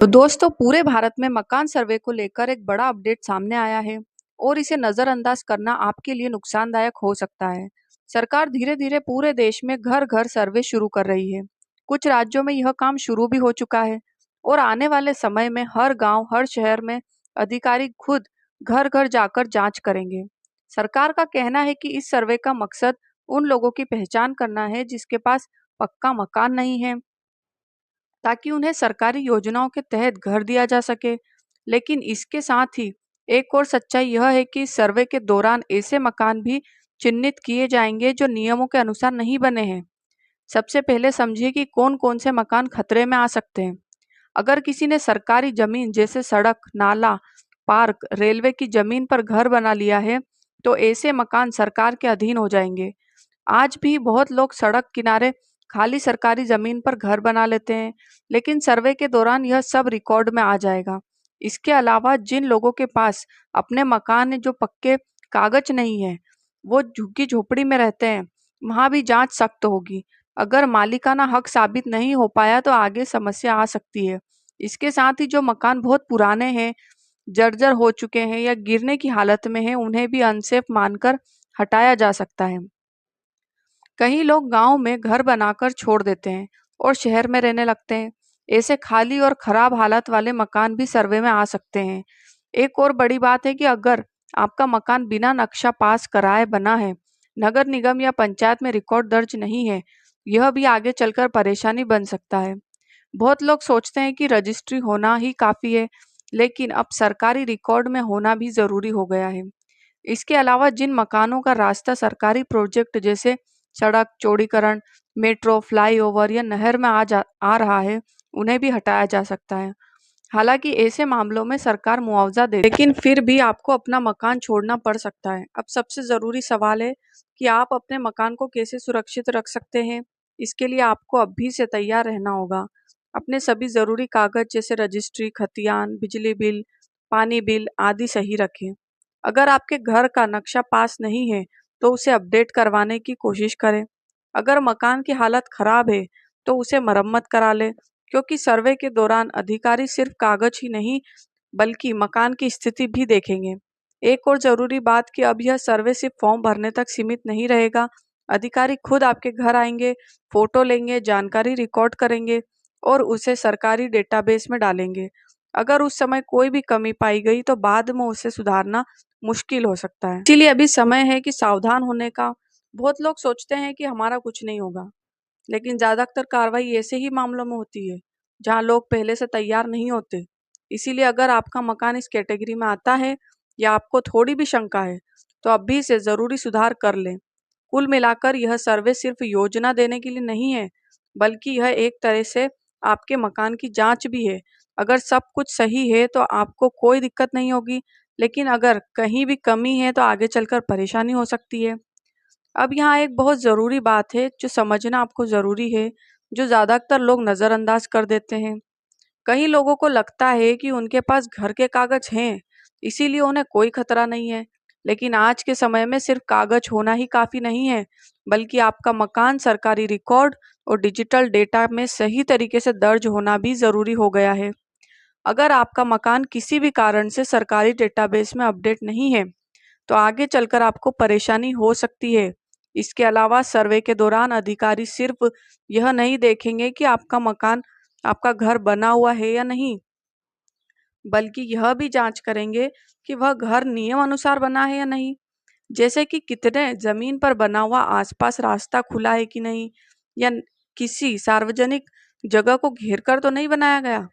तो दोस्तों पूरे भारत में मकान सर्वे को लेकर एक बड़ा अपडेट सामने आया है और इसे नजरअंदाज करना आपके लिए नुकसानदायक हो सकता है। सरकार धीरे धीरे पूरे देश में घर घर सर्वे शुरू कर रही है। कुछ राज्यों में यह काम शुरू भी हो चुका है और आने वाले समय में हर गांव हर शहर में अधिकारी खुद घर घर जाकर जांच करेंगे। सरकार का कहना है कि इस सर्वे का मकसद उन लोगों की पहचान करना है जिसके पास पक्का मकान नहीं है, ताकि उन्हें सरकारी योजनाओं के तहत घर दिया जा सके। लेकिन इसके साथ ही एक और सच्चाई यह है कि सर्वे के दौरान ऐसे मकान भी चिन्हित किए जाएंगे जो नियमों के अनुसार नहीं बने हैं। सबसे पहले समझिए कि कौन कौन से मकान खतरे में आ सकते हैं। अगर किसी ने सरकारी जमीन जैसे सड़क, नाला, पार्क, रेलवे की जमीन पर घर बना लिया है, तो ऐसे मकान सरकार के अधीन हो जाएंगे। आज भी बहुत लोग सड़क किनारे खाली सरकारी जमीन पर घर बना लेते हैं, लेकिन सर्वे के दौरान यह सब रिकॉर्ड में आ जाएगा। इसके अलावा जिन लोगों के पास अपने मकान जो पक्के कागज नहीं है, वो झुग्गी झोपड़ी में रहते हैं, वहां भी जांच सख्त होगी। अगर मालिकाना हक साबित नहीं हो पाया तो आगे समस्या आ सकती है। इसके साथ ही जो मकान बहुत पुराने हैं, जर्जर हो चुके हैं या गिरने की हालत में हैं, उन्हें भी अनसेफ मानकर हटाया जा सकता है। कई लोग गांव में घर बनाकर छोड़ देते हैं और शहर में रहने लगते हैं। ऐसे खाली और खराब हालत वाले मकान भी सर्वे में आ सकते हैं। एक और बड़ी बात है कि अगर आपका मकान बिना नक्शा पास कराए बना है, नगर निगम या पंचायत में रिकॉर्ड दर्ज नहीं है, यह भी आगे चलकर परेशानी बन सकता है। बहुत लोग सोचते हैं कि रजिस्ट्री होना ही काफी है, लेकिन अब सरकारी रिकॉर्ड में होना भी जरूरी हो गया है। इसके अलावा जिन मकानों का रास्ता सरकारी प्रोजेक्ट जैसे सड़क चौड़ीकरण, मेट्रो, फ्लाईओवर या नहर में आ रहा है, उन्हें भी हटाया जा सकता है। हालांकि ऐसे मामलों में सरकार मुआवजा दे, लेकिन फिर भी आपको अपना मकान छोड़ना पड़ सकता है। अब सबसे जरूरी सवाल है कि आप अपने मकान को कैसे सुरक्षित रख सकते हैं। इसके लिए आपको अभी से तैयार रहना होगा। अपने सभी जरूरी कागज जैसे रजिस्ट्री, खतियान, बिजली बिल, पानी बिल आदि सही रखें। अगर आपके घर का नक्शा पास नहीं है तो उसे अपडेट करवाने की कोशिश करें। अगर मकान की हालत खराब है तो उसे मरम्मत करा लें, क्योंकि सर्वे के दौरान अधिकारी सिर्फ कागज ही नहीं बल्कि मकान की स्थिति भी देखेंगे। एक और जरूरी बात कि अब यह सर्वे सिर्फ फॉर्म भरने तक सीमित नहीं रहेगा। अधिकारी खुद आपके घर आएंगे, फोटो लेंगे, जानकारी रिकॉर्ड करेंगे और उसे सरकारी डेटाबेस में डालेंगे। अगर उस समय कोई भी कमी पाई गई तो बाद में उसे सुधारना मुश्किल हो सकता है। इसीलिए अभी समय है कि सावधान होने का। बहुत लोग सोचते हैं कि हमारा कुछ नहीं होगा, लेकिन ज्यादातर कार्रवाई ऐसे ही मामलों में होती है जहां लोग पहले से तैयार नहीं होते। इसीलिए अगर आपका मकान इस कैटेगरी में आता है या आपको थोड़ी भी शंका है, तो अभी से जरूरी सुधार कर लें। कुल मिलाकर यह सर्वे सिर्फ योजना देने के लिए नहीं है, बल्कि यह एक तरह से आपके मकान की जांच भी है। अगर सब कुछ सही है तो आपको कोई दिक्कत नहीं होगी, लेकिन अगर कहीं भी कमी है तो आगे चलकर परेशानी हो सकती है। अब यहाँ एक बहुत ज़रूरी बात है जो समझना आपको ज़रूरी है, जो ज़्यादातर लोग नज़रअंदाज कर देते हैं। कई लोगों को लगता है कि उनके पास घर के कागज हैं, इसीलिए उन्हें कोई खतरा नहीं है। लेकिन आज के समय में सिर्फ कागज होना ही काफ़ी नहीं है, बल्कि आपका मकान सरकारी रिकॉर्ड और डिजिटल डेटा में सही तरीके से दर्ज होना भी ज़रूरी हो गया है। अगर आपका मकान किसी भी कारण से सरकारी डेटाबेस में अपडेट नहीं है, तो आगे चलकर आपको परेशानी हो सकती है। इसके अलावा सर्वे के दौरान अधिकारी सिर्फ यह नहीं देखेंगे कि आपका मकान, आपका घर बना हुआ है या नहीं, बल्कि यह भी जांच करेंगे कि वह घर नियम अनुसार बना है या नहीं। जैसे कि कितने जमीन पर बना हुआ, आसपास रास्ता खुला है कि नहीं, या किसी सार्वजनिक जगह को घेर कर तो नहीं बनाया गया।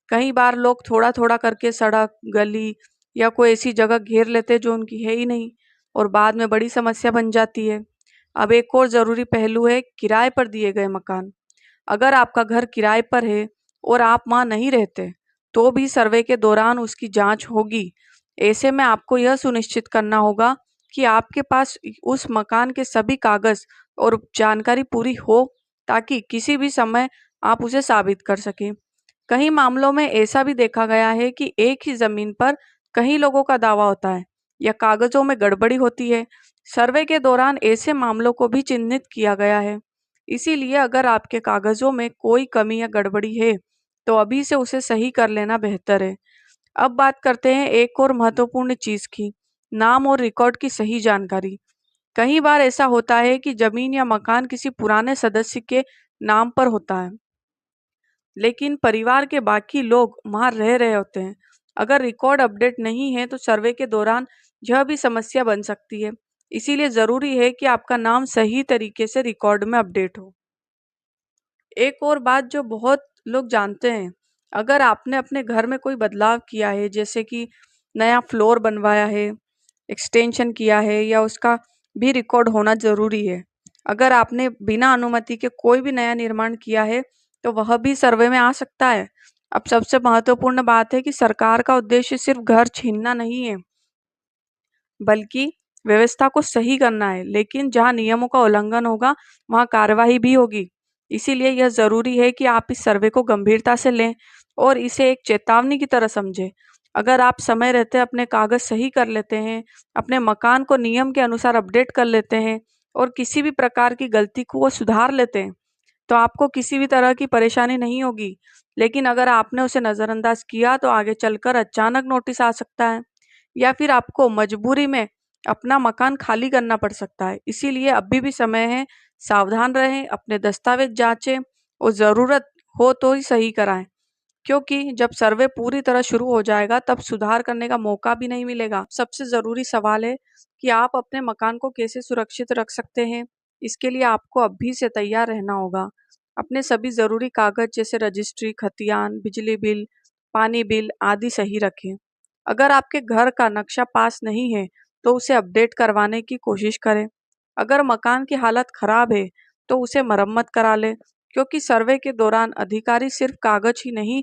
कई बार लोग थोड़ा थोड़ा करके सड़क, गली या कोई ऐसी जगह घेर लेते जो उनकी है ही नहीं, और बाद में बड़ी समस्या बन जाती है। अब एक और जरूरी पहलू है किराए पर दिए गए मकान। अगर आपका घर किराए पर है और आप वहां नहीं रहते, तो भी सर्वे के दौरान उसकी जांच होगी। ऐसे में आपको यह सुनिश्चित करना होगा कि आपके पास उस मकान के सभी कागज और जानकारी पूरी हो, ताकि किसी भी समय आप उसे साबित कर सकें। कई मामलों में ऐसा भी देखा गया है कि एक ही जमीन पर कई लोगों का दावा होता है या कागजों में गड़बड़ी होती है। सर्वे के दौरान ऐसे मामलों को भी चिन्हित किया गया है। इसीलिए अगर आपके कागजों में कोई कमी या गड़बड़ी है, तो अभी से उसे सही कर लेना बेहतर है। अब बात करते हैं एक और महत्वपूर्ण चीज की, नाम और रिकॉर्ड की सही जानकारी। कई बार ऐसा होता है कि जमीन या मकान किसी पुराने सदस्य के नाम पर होता है, लेकिन परिवार के बाकी लोग वहां रह रहे होते हैं। अगर रिकॉर्ड अपडेट नहीं है तो सर्वे के दौरान यह भी समस्या बन सकती है। इसीलिए जरूरी है कि आपका नाम सही तरीके से रिकॉर्ड में अपडेट हो। एक और बात जो बहुत लोग जानते हैं, अगर आपने अपने घर में कोई बदलाव किया है, जैसे कि नया फ्लोर बनवाया है, एक्सटेंशन किया है, या उसका भी रिकॉर्ड होना जरूरी है। अगर आपने बिना अनुमति के कोई भी नया निर्माण किया है तो वह भी सर्वे में आ सकता है। अब सबसे महत्वपूर्ण बात है कि सरकार का उद्देश्य सिर्फ घर छीनना नहीं है, बल्कि व्यवस्था को सही करना है। लेकिन जहां नियमों का उल्लंघन होगा वहां कार्रवाई भी होगी। इसीलिए यह जरूरी है कि आप इस सर्वे को गंभीरता से लें और इसे एक चेतावनी की तरह समझें। अगर आप समय रहते अपने कागज सही कर लेते हैं, अपने मकान को नियम के अनुसार अपडेट कर लेते हैं और किसी भी प्रकार की गलती को वो सुधार लेते हैं, तो आपको किसी भी तरह की परेशानी नहीं होगी। लेकिन अगर आपने उसे नजरअंदाज किया तो आगे चलकर अचानक नोटिस आ सकता है, या फिर आपको मजबूरी में अपना मकान खाली करना पड़ सकता है। इसीलिए अभी भी समय है, सावधान रहें, अपने दस्तावेज जांचें और ज़रूरत हो तो ही सही कराएं, क्योंकि जब सर्वे पूरी तरह शुरू हो जाएगा तब सुधार करने का मौका भी नहीं मिलेगा। सबसे ज़रूरी सवाल है कि आप अपने मकान को कैसे सुरक्षित रख सकते हैं। इसके लिए आपको अभी से तैयार रहना होगा। अपने सभी ज़रूरी कागज जैसे रजिस्ट्री, खतियान, बिजली बिल, पानी बिल आदि सही रखें। अगर आपके घर का नक्शा पास नहीं है तो उसे अपडेट करवाने की कोशिश करें। अगर मकान की हालत खराब है तो उसे मरम्मत करा लें, क्योंकि सर्वे के दौरान अधिकारी सिर्फ कागज ही नहीं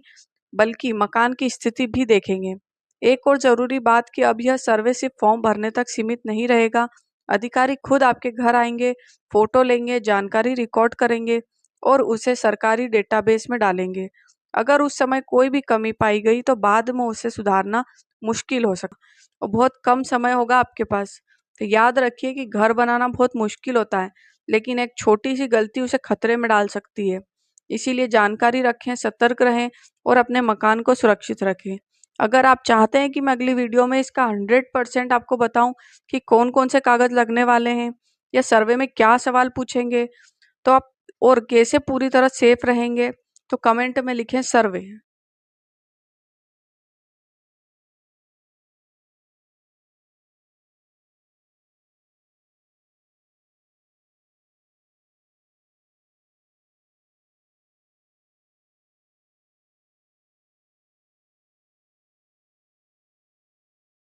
बल्कि मकान की स्थिति भी देखेंगे। एक और जरूरी बात कि अब यह सर्वे सिर्फ फॉर्म भरने तक सीमित नहीं रहेगा। अधिकारी खुद आपके घर आएंगे, फोटो लेंगे, जानकारी रिकॉर्ड करेंगे और उसे सरकारी डेटाबेस में डालेंगे। अगर उस समय कोई भी कमी पाई गई तो बाद में उसे सुधारना मुश्किल हो सकता और बहुत कम समय होगा आपके पास। तो याद रखिए कि घर बनाना बहुत मुश्किल होता है, लेकिन एक छोटी सी गलती उसे खतरे में डाल सकती है। इसीलिए जानकारी रखें, सतर्क रहें और अपने मकान को सुरक्षित रखें। अगर आप चाहते हैं कि मैं अगली वीडियो में इसका 100% आपको बताऊं कि कौन कौन से कागज लगने वाले हैं या सर्वे में क्या सवाल पूछेंगे, तो आप और कैसे पूरी तरह सेफ रहेंगे, तो कमेंट में लिखें सर्वे।